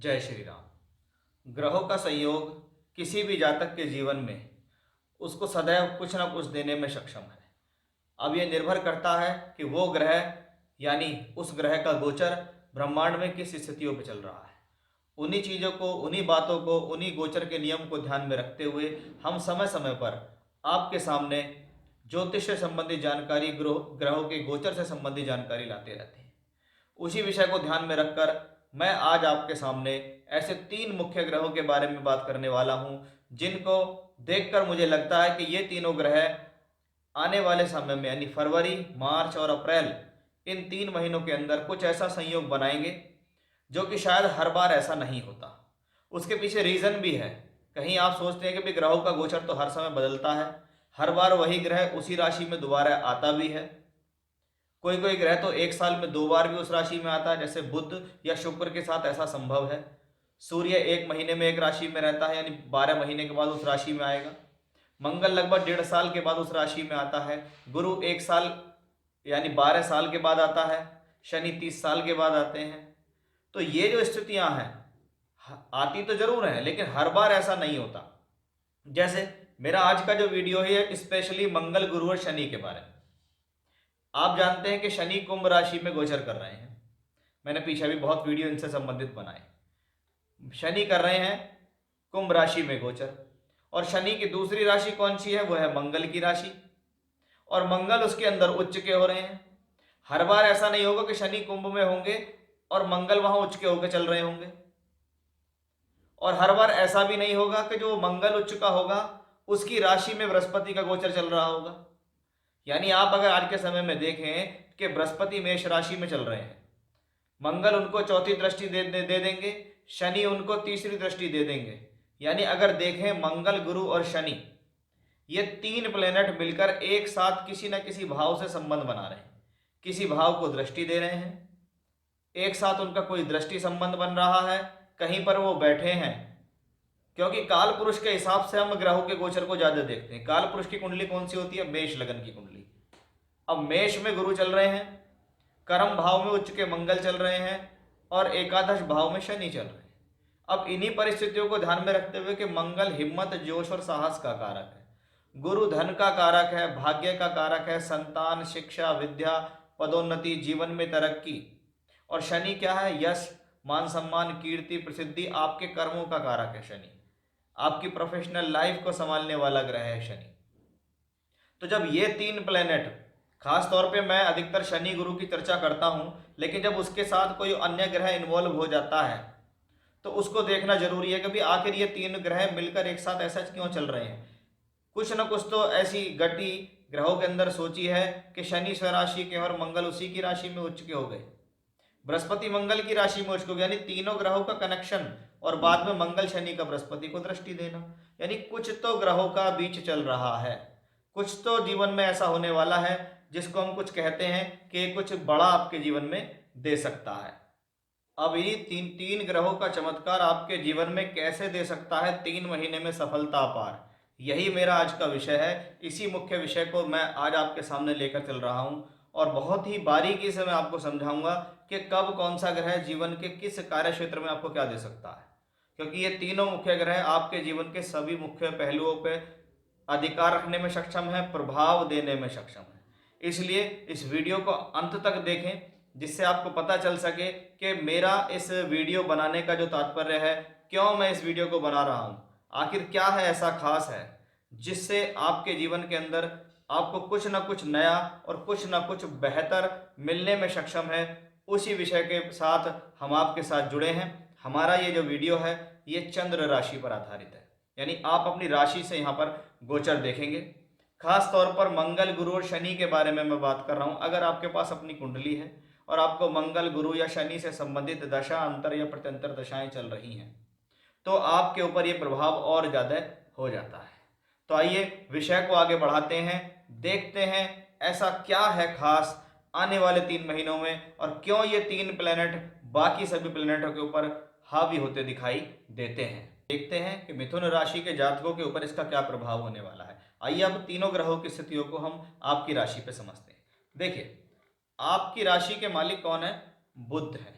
जय श्री राम। ग्रहों का संयोग किसी भी जातक के जीवन में उसको सदैव कुछ ना कुछ देने में सक्षम है। अब यह निर्भर करता है कि वो ग्रह यानी उस ग्रह का गोचर ब्रह्मांड में किस स्थितियों पर चल रहा है। उन्हीं चीज़ों को, उन्हीं बातों को, उन्हीं गोचर के नियम को ध्यान में रखते हुए हम समय समय पर आपके सामने ज्योतिष से संबंधित जानकारी, ग्रहों के गोचर से संबंधित जानकारी लाते रहते हैं। उसी विषय को ध्यान में रखकर मैं आज आपके सामने ऐसे 3 मुख्य ग्रहों के बारे में बात करने वाला हूं, जिनको देखकर मुझे लगता है कि ये तीनों ग्रह आने वाले समय में यानी फरवरी, मार्च और अप्रैल, इन 3 महीनों के अंदर कुछ ऐसा संयोग बनाएंगे जो कि शायद हर बार ऐसा नहीं होता। उसके पीछे रीज़न भी है। कहीं आप सोचते हैं कि भाई ग्रहों का गोचर तो हर समय बदलता है, हर बार वही ग्रह उसी राशि में दोबारा आता भी है। कोई कोई ग्रह तो एक साल में 2 बार भी उस राशि में आता है, जैसे बुध या शुक्र के साथ ऐसा संभव है। सूर्य एक महीने में एक राशि में रहता है, यानी 12 महीने के बाद उस राशि में आएगा। मंगल लगभग 1.5 साल के बाद उस राशि में आता है। गुरु 1 साल यानी 12 साल के बाद आता है। शनि 30 साल के बाद आते हैं। तो ये जो स्थितियां हैं आती तो जरूर हैं, लेकिन हर बार ऐसा नहीं होता। जैसे मेरा आज का जो वीडियो है ये स्पेशली मंगल, गुरु और शनि के बारे में। आप जानते हैं कि शनि कुंभ राशि में गोचर कर रहे हैं। मैंने पीछे भी बहुत वीडियो इनसे संबंधित बनाए। शनि कर रहे हैं कुंभ राशि में गोचर, और शनि की दूसरी राशि कौन सी है? वो है मंगल की राशि, और मंगल उसके अंदर उच्च के हो रहे हैं। हर बार ऐसा नहीं होगा कि शनि कुंभ में होंगे और मंगल वहां उच्च के होकर चल रहे होंगे, और हर बार ऐसा भी नहीं होगा कि जो मंगल उच्च का होगा उसकी राशि में बृहस्पति का गोचर चल रहा होगा। यानी आप अगर आज के समय में देखें कि बृहस्पति मेष राशि में चल रहे हैं, मंगल उनको चौथी दृष्टि दे देंगे, शनि उनको तीसरी दृष्टि दे देंगे। यानी अगर देखें मंगल, गुरु और शनि, ये 3 प्लेनेट मिलकर एक साथ किसी न किसी भाव से संबंध बना रहे हैं, किसी भाव को दृष्टि दे रहे हैं, एक साथ उनका कोई दृष्टि संबंध बन रहा है, कहीं पर वो बैठे हैं। क्योंकि काल पुरुष के हिसाब से हम ग्रहों के गोचर को ज्यादा देखते हैं। काल पुरुष की कुंडली कौन सी होती है? मेष लगन की कुंडली। अब मेष में गुरु चल रहे हैं, कर्म भाव में उच्च के मंगल चल रहे हैं, और एकादश भाव में शनि चल रहे हैं। अब इन्हीं परिस्थितियों को ध्यान में रखते हुए कि मंगल हिम्मत, जोश और साहस का कारक है, गुरु धन का कारक है, भाग्य का कारक है, संतान, शिक्षा, विद्या, पदोन्नति, जीवन में तरक्की, और शनि क्या है? यश, मान सम्मान, कीर्ति, प्रसिद्धि, आपके कर्मों का कारक है शनि। आपकी प्रोफेशनल लाइफ को संभालने वाला ग्रह है शनि। तो जब ये 3 प्लेनेट, खास तौर पे मैं अधिकतर शनि गुरु की चर्चा करता हूं, लेकिन जब उसके साथ कोई अन्य ग्रह इन्वॉल्व हो जाता है तो उसको देखना जरूरी है कि भाई आखिर ये 3 ग्रह मिलकर एक साथ ऐसा क्यों चल रहे हैं। कुछ ना कुछ तो ऐसी गति ग्रहों के अंदर सोची है कि शनि स्वराशि के और मंगल उसी की राशि में उच्च के हो गए, बृहस्पति मंगल की राशि में उच्च हो गया, यानी तीनों ग्रहों का कनेक्शन, और बाद में मंगल शनि का बृहस्पति को दृष्टि देना। यानी कुछ तो ग्रहों का बीच चल रहा है, कुछ तो जीवन में ऐसा होने वाला है जिसको हम कुछ कहते हैं कि कुछ बड़ा आपके जीवन में दे सकता है। अब ये तीन ग्रहों का चमत्कार आपके जीवन में कैसे दे सकता है 3 महीने में सफलता अपार, यही मेरा आज का विषय है। इसी मुख्य विषय को मैं आज आपके सामने लेकर चल रहा हूं, और बहुत ही बारीकी से मैं आपको समझाऊंगा कि कब कौन सा ग्रह जीवन के किस कार्य क्षेत्र में आपको क्या दे सकता है। क्योंकि ये तीनों मुख्य ग्रह आपके जीवन के सभी मुख्य पहलुओं पर अधिकार रखने में सक्षम है, प्रभाव देने में सक्षम है। इसलिए इस वीडियो को अंत तक देखें, जिससे आपको पता चल सके कि मेरा इस वीडियो बनाने का जो तात्पर्य है, क्यों मैं इस वीडियो को बना रहा हूं, आखिर क्या है ऐसा खास है जिससे आपके जीवन के अंदर आपको कुछ ना कुछ नया और कुछ ना कुछ बेहतर मिलने में सक्षम है। उसी विषय के साथ हम आपके साथ जुड़े हैं। हमारा ये जो वीडियो है ये चंद्र राशि पर आधारित है, यानी आप अपनी राशि से यहाँ पर गोचर देखेंगे। खास तौर पर मंगल, गुरु और शनि के बारे में मैं बात कर रहा हूँ। अगर आपके पास अपनी कुंडली है और आपको मंगल, गुरु या शनि से संबंधित दशा, अंतर या प्रत्यंतर दशाएं चल रही हैं, तो आपके ऊपर ये प्रभाव और ज़्यादा हो जाता है। तो आइए विषय को आगे बढ़ाते हैं, देखते हैं ऐसा क्या है खास आने वाले 3 महीनों में, और क्यों ये 3 प्लेनेट बाकी सभी प्लेनेटों के ऊपर हावी होते दिखाई देते हैं। देखते हैं कि मिथुन राशि के जातकों के ऊपर इसका क्या प्रभाव होने वाला है। आइए अब तीनों ग्रहों की स्थितियों को हम आपकी राशि पे समझते हैं। देखिए, आपकी राशि के मालिक कौन है? बुध है,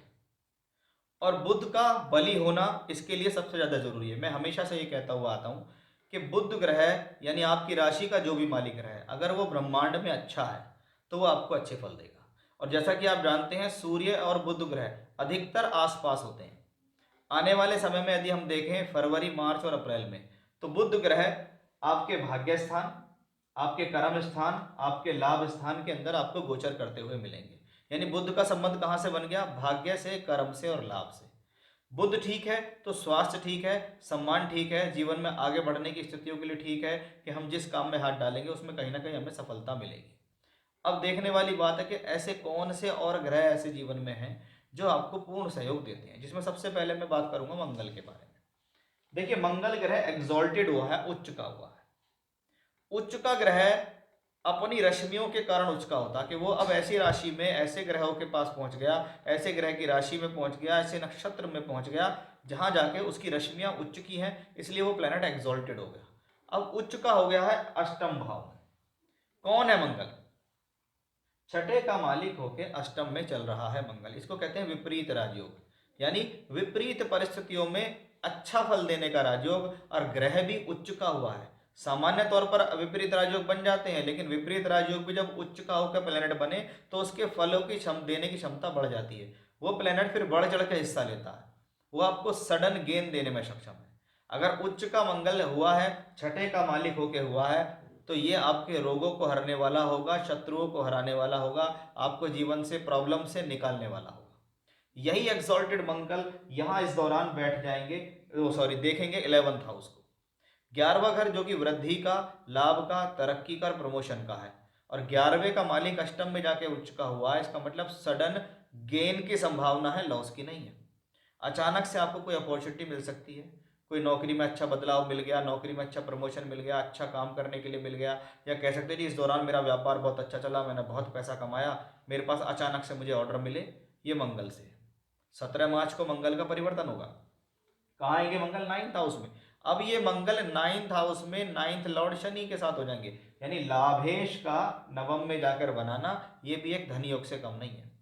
और बुध का बली होना इसके लिए सबसे ज़्यादा जरूरी है। मैं हमेशा से ये कहता हुआ आता हूँ कि बुध ग्रह यानी आपकी राशि का जो भी मालिक ग्रह है, अगर वो ब्रह्मांड में अच्छा है तो वो आपको अच्छे फल देगा। और जैसा कि आप जानते हैं, सूर्य और बुध ग्रह अधिकतर आसपास होते हैं। आने वाले समय में यदि हम देखें फरवरी, मार्च और अप्रैल में, तो बुध ग्रह आपके भाग्य स्थान, आपके कर्म स्थान, आपके लाभ स्थान के अंदर आपको गोचर करते हुए मिलेंगे। यानी बुध का संबंध कहाँ से बन गया? भाग्य से, कर्म से और लाभ से। बुध ठीक है तो स्वास्थ्य ठीक है, सम्मान ठीक है, जीवन में आगे बढ़ने की स्थितियों के लिए ठीक है कि हम जिस काम में हाथ डालेंगे उसमें कहीं ना कहीं हमें सफलता मिलेगी। अब देखने वाली बात है कि ऐसे कौन से और ग्रह ऐसे जीवन में हैं जो आपको पूर्ण सहयोग देते हैं, जिसमें सबसे पहले मैं बात करूंगा मंगल के बारे में। देखिए, मंगल ग्रह एग्जॉल्टेड हुआ है, उच्च का हुआ है। उच्च का ग्रह अपनी रश्मियों के कारण उच्च का होता कि वो अब ऐसी राशि में, ऐसे ग्रहों के पास पहुंच गया, ऐसे ग्रह की राशि में पहुंच गया, ऐसे नक्षत्र में पहुंच गया जहां जाके उसकी रश्मियां उच्च की हैं, इसलिए वो प्लेनेट एग्जॉल्टेड हो गया। अब उच्च का हो गया है अष्टम भाव में। कौन है मंगल? छठे का मालिक होके अष्टम में चल रहा है मंगल। इसको कहते हैं विपरीत राजयोग, यानी विपरीत परिस्थितियों में अच्छा फल देने का राजयोग। और ग्रह भी उच्च का हुआ है। सामान्य तौर पर विपरीत राजयोग बन जाते हैं, लेकिन विपरीत राजयोग भी जब उच्च का होकर प्लेनेट बने तो उसके फलों की देने की क्षमता बढ़ जाती है। वो प्लेनेट फिर बढ़ चढ़ के हिस्सा लेता है, वो आपको सडन गेन देने में सक्षम है। अगर उच्च का मंगल हुआ है, छठे का मालिक होके हुआ है, तो ये आपके रोगों को हरने वाला होगा, शत्रुओं को हराने वाला होगा, आपको जीवन से, प्रॉब्लम से निकालने वाला होगा। यही एक्सॉल्टेड मंगल यहाँ इस दौरान बैठ जाएंगे, सॉरी देखेंगे 11th हाउस को। 11वां घर जो कि वृद्धि का, लाभ का, तरक्की का, प्रमोशन का है। और 11वें का मालिक अष्टम में जाके उच्च का हुआ है। इसका मतलब सडन गेन की संभावना है, लॉस की नहीं है। अचानक से आपको कोई अपॉर्चुनिटी मिल सकती है, कोई नौकरी में अच्छा बदलाव मिल गया, नौकरी में अच्छा प्रमोशन मिल गया, अच्छा काम करने के लिए मिल गया, या कह सकते हैं जी इस दौरान मेरा व्यापार बहुत अच्छा चला, मैंने बहुत पैसा कमाया, मेरे पास अचानक से मुझे ऑर्डर मिले। ये मंगल से 17 मार्च को मंगल का परिवर्तन होगा। कहाँ आएंगे मंगल? 9th हाउस में। अब ये मंगल 9th हाउस में 9th लॉर्ड शनि के साथ हो जाएंगे, यानी लाभेश का नवम में जाकर बनाना, ये भी एक धन योग से कम नहीं है।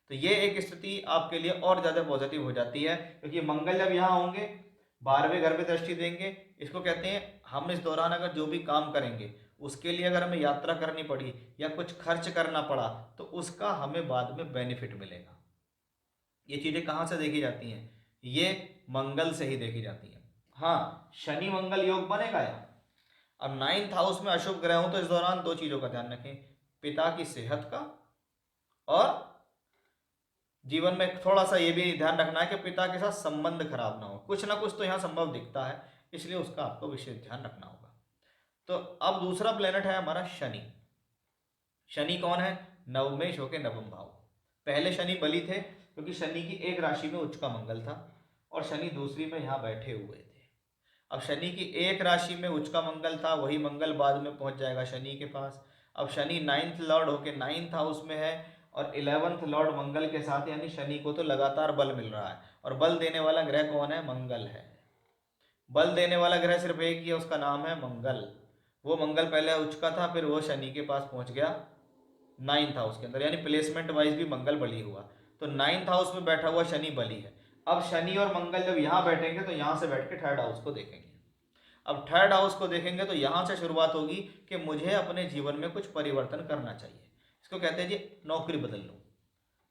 तो ये एक स्थिति आपके लिए और ज्यादा पॉजिटिव हो जाती है, क्योंकि मंगल जब यहाँ होंगे 12वें घर पे दृष्टि देंगे। इसको कहते हैं हम इस दौरान अगर जो भी काम करेंगे उसके लिए अगर हमें यात्रा करनी पड़ी या कुछ खर्च करना पड़ा तो उसका हमें बाद में बेनिफिट मिलेगा। ये चीजें कहाँ से देखी जाती हैं? ये मंगल से ही देखी जाती हैं। हाँ, शनि मंगल योग बनेगा यहाँ। अब 9th हाउस में अशुभ ग्रह हो तो इस दौरान दो चीजों का ध्यान रखें, पिता की सेहत का, और जीवन में थोड़ा सा ये भी ध्यान रखना है कि पिता के साथ संबंध खराब ना हो। कुछ ना कुछ तो यहाँ संभव दिखता है, इसलिए उसका आपको विशेष ध्यान रखना होगा। तो अब दूसरा प्लेनेट है हमारा शनि। शनि कौन है? नवमेश होके नवम भाव। पहले शनि बली थे क्योंकि शनि की एक राशि में उच्च का मंगल था और शनि दूसरी में यहाँ बैठे हुए थे। अब शनि की एक राशि में उच्च का मंगल था, वही मंगल बाद में पहुंच जाएगा शनि के पास। अब शनि 9th लॉर्ड होके 9th हाउस में है और 11th लॉर्ड मंगल के साथ, यानी शनि को तो लगातार बल मिल रहा है। और बल देने वाला ग्रह कौन है? मंगल है। बल देने वाला ग्रह सिर्फ एक ही है, उसका नाम है मंगल। वो मंगल पहले उच्च का था, फिर वो शनि के पास पहुंच गया 9th हाउस के अंदर, यानी प्लेसमेंट वाइज भी मंगल बली हुआ। तो 9th हाउस में बैठा हुआ शनि बली है। अब शनि और मंगल जब यहाँ बैठेंगे तो यहाँ से बैठ के 3rd हाउस को देखेंगे। अब 3rd हाउस को देखेंगे तो यहाँ से शुरुआत होगी कि मुझे अपने जीवन में कुछ परिवर्तन करना चाहिए। इसको कहते हैं जी नौकरी बदल लूँ,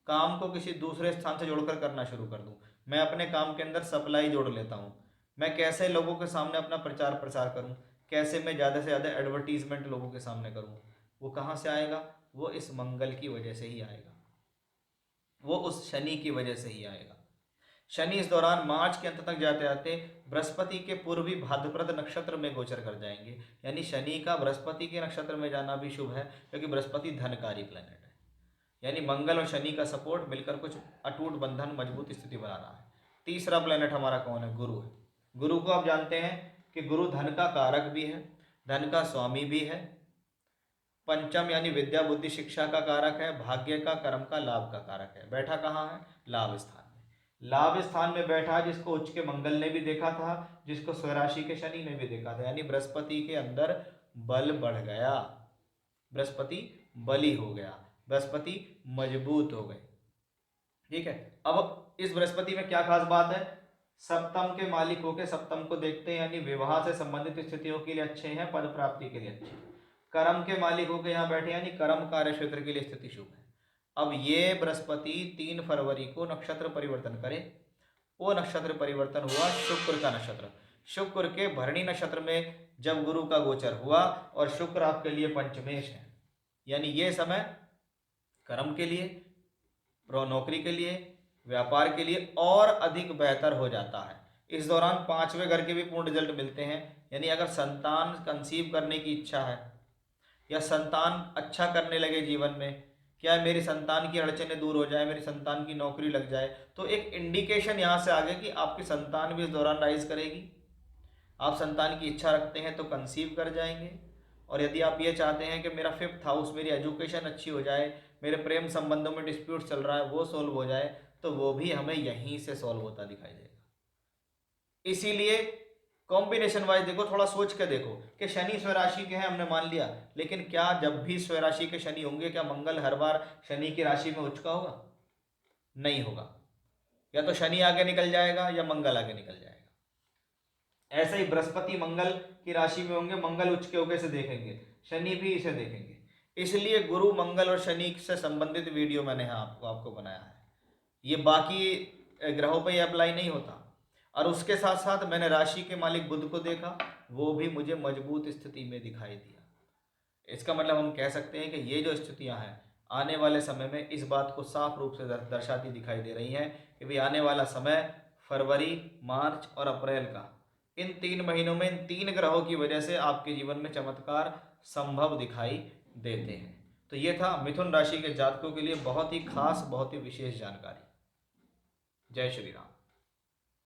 काम को किसी दूसरे स्थान से जोड़कर करना शुरू कर दूँ, मैं अपने काम के अंदर सप्लाई जोड़ लेता हूँ, मैं कैसे लोगों के सामने अपना प्रचार प्रसार करूँ, कैसे मैं ज़्यादा से ज़्यादा एडवर्टीजमेंट लोगों के सामने करूँ। वो कहाँ से आएगा? वो इस मंगल की वजह से ही आएगा, वो उस शनि की वजह से ही आएगा। शनि इस दौरान मार्च के अंत तक जाते जाते बृहस्पति के पूर्वी भाद्रपद नक्षत्र में गोचर कर जाएंगे। यानी शनि का बृहस्पति के नक्षत्र में जाना भी शुभ है, क्योंकि बृहस्पति धनकारी प्लेनेट है। यानी मंगल और शनि का सपोर्ट मिलकर कुछ अटूट बंधन, मजबूत स्थिति बना रहा है। तीसरा प्लेनेट हमारा कौन है? गुरु है। गुरु को आप जानते हैं कि गुरु धन का कारक भी है, धन का स्वामी भी है, पंचम यानी विद्या बुद्धि शिक्षा का कारक है, भाग्य का, कर्म का, लाभ का कारक है। बैठा कहाँ है? लाभ स्थान में। लाभ स्थान में बैठा, जिसको उच्च के मंगल ने भी देखा था, जिसको स्वराशि के शनि ने भी देखा था, यानी बृहस्पति के अंदर बल बढ़ गया, बृहस्पति बली हो गया, बृहस्पति मजबूत हो गए। ठीक है। अब इस बृहस्पति में क्या खास बात है, सप्तम के मालिक होके सप्तम को देखते हैं, यानी विवाह से संबंधित स्थितियों के लिए अच्छे हैं, पद प्राप्ति के लिए अच्छे हैं। कर्म के मालिक होके यहाँ बैठे, यानी कर्म कार्य क्षेत्र के लिए स्थिति शुभ है। अब ये बृहस्पति 3 फरवरी को नक्षत्र परिवर्तन करे, वो नक्षत्र परिवर्तन हुआ शुक्र का नक्षत्र। शुक्र के भरणी नक्षत्र में जब गुरु का गोचर हुआ और शुक्र आपके लिए पंचमेश है, यानी ये समय कर्म के लिए, नौकरी के लिए, व्यापार के लिए और अधिक बेहतर हो जाता है। इस दौरान 5वें घर के भी पूर्ण रिजल्ट मिलते हैं, यानी अगर संतान कंसीव करने की इच्छा है या संतान अच्छा करने लगे जीवन में, क्या मेरी संतान की अड़चनें दूर हो जाए, मेरी संतान की नौकरी लग जाए, तो एक इंडिकेशन यहाँ से आगे कि आपकी संतान भी इस दौरान राइज करेगी। आप संतान की इच्छा रखते हैं तो कंसीव कर जाएंगे, और यदि आप ये चाहते हैं कि मेरा 5th हाउस, मेरी एजुकेशन अच्छी हो जाए, मेरे प्रेम संबंधों में डिस्प्यूट चल रहा है वो सॉल्व हो जाए, तो वो भी हमें यहीं से सॉल्व होता दिखाई देगा। इसीलिए कॉम्बिनेशन वाइज देखो, थोड़ा सोच के देखो कि शनि स्वराशि के हैं हमने मान लिया, लेकिन क्या जब भी स्वराशि के शनि होंगे क्या मंगल हर बार शनि की राशि में उच्च का होगा? नहीं होगा, या तो शनि आगे निकल जाएगा या मंगल आगे निकल जाएगा। ऐसे ही बृहस्पति मंगल की राशि में होंगे, मंगल उच्च के होकर इसे देखेंगे, शनि भी इसे देखेंगे। इसलिए गुरु मंगल और शनि से संबंधित वीडियो मैंने आपको बनाया है, ये बाकी ग्रहों पर अप्लाई नहीं होता। और उसके साथ साथ मैंने राशि के मालिक बुध को देखा, वो भी मुझे मजबूत स्थिति में दिखाई दिया। इसका मतलब हम कह सकते हैं कि ये जो स्थितियां हैं आने वाले समय में इस बात को साफ रूप से दर्शाती दिखाई दे रही हैं कि भाई आने वाला समय फरवरी, मार्च और अप्रैल का, इन 3 महीनों में इन 3 ग्रहों की वजह से आपके जीवन में चमत्कार संभव दिखाई देते हैं। तो ये था मिथुन राशि के जातकों के लिए बहुत ही खास, बहुत ही विशेष जानकारी। जय श्री राम।